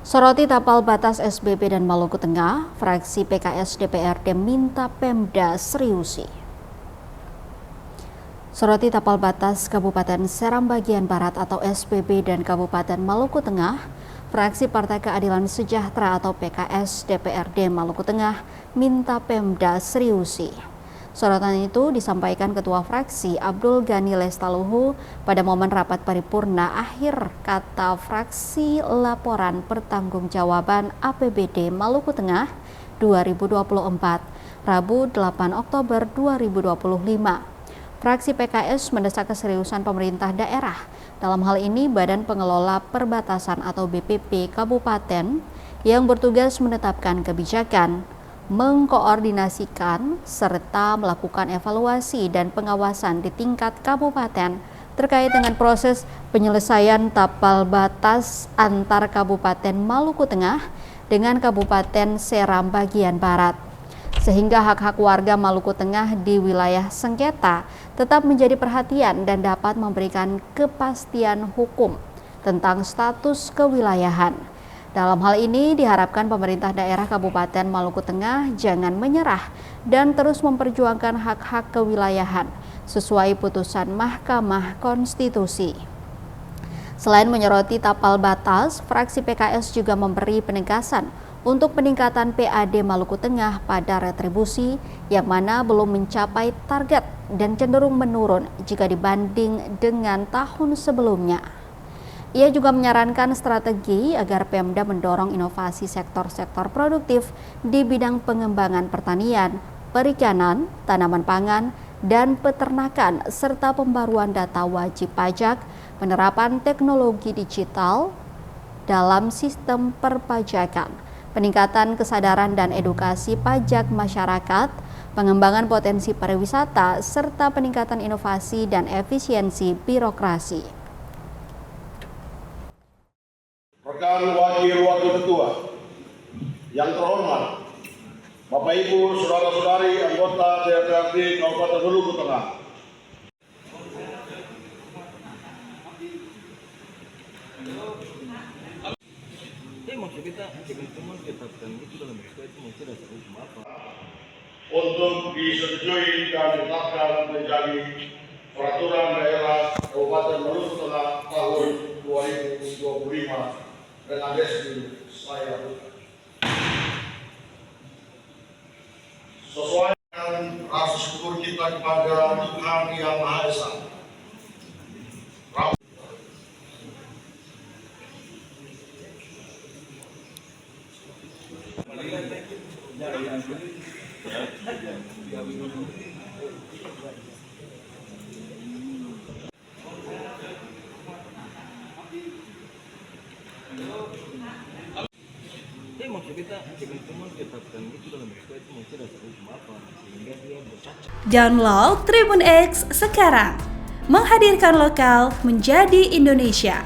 Soroti tapal batas SBB dan Maluku Tengah, fraksi PKS DPRD minta Pemda seriusi. Soroti tapal batas Kabupaten Seram Bagian Barat atau SBB dan Kabupaten Maluku Tengah, fraksi Partai Keadilan Sejahtera atau PKS DPRD Maluku Tengah minta Pemda seriusi. Sorotan itu disampaikan Ketua Fraksi Abdul Ghani Lestaluhu pada momen rapat paripurna akhir kata fraksi laporan pertanggungjawaban APBD Maluku Tengah 2024, Rabu 8 Oktober 2025. Fraksi PKS mendesak keseriusan pemerintah daerah, dalam hal ini Badan Pengelola Perbatasan atau BPP Kabupaten yang bertugas menetapkan kebijakan, mengkoordinasikan serta melakukan evaluasi dan pengawasan di tingkat kabupaten terkait dengan proses penyelesaian tapal batas antar Kabupaten Maluku Tengah dengan Kabupaten Seram Bagian Barat, sehingga hak-hak warga Maluku Tengah di wilayah sengketa tetap menjadi perhatian dan dapat memberikan kepastian hukum tentang status kewilayahan. Dalam hal ini diharapkan pemerintah daerah Kabupaten Maluku Tengah jangan menyerah dan terus memperjuangkan hak-hak kewilayahan sesuai putusan Mahkamah Konstitusi. Selain menyoroti tapal batas, fraksi PKS juga memberi penegasan untuk peningkatan PAD Maluku Tengah pada retribusi yang mana belum mencapai target dan cenderung menurun jika dibanding dengan tahun sebelumnya. Ia juga menyarankan strategi agar Pemda mendorong inovasi sektor-sektor produktif di bidang pengembangan pertanian, perikanan, tanaman pangan, dan peternakan, serta pembaruan data wajib pajak, penerapan teknologi digital dalam sistem perpajakan, peningkatan kesadaran dan edukasi pajak masyarakat, pengembangan potensi pariwisata, serta peningkatan inovasi dan efisiensi birokrasi. Rekan Wakil Ketua yang terhormat, Bapak Ibu, Saudara-saudari anggota DPRD Kabupaten Maluku Tengah. Untuk disetujui dan ditetapkan menjadi peraturan daerah Kabupaten Maluku Tengah tahun 2025 dengan resmi saya sesuai dengan rasa syukur kita kepada Tuhan Yang Maha Esa. Download Tribun X sekarang, menghadirkan lokal menjadi Indonesia.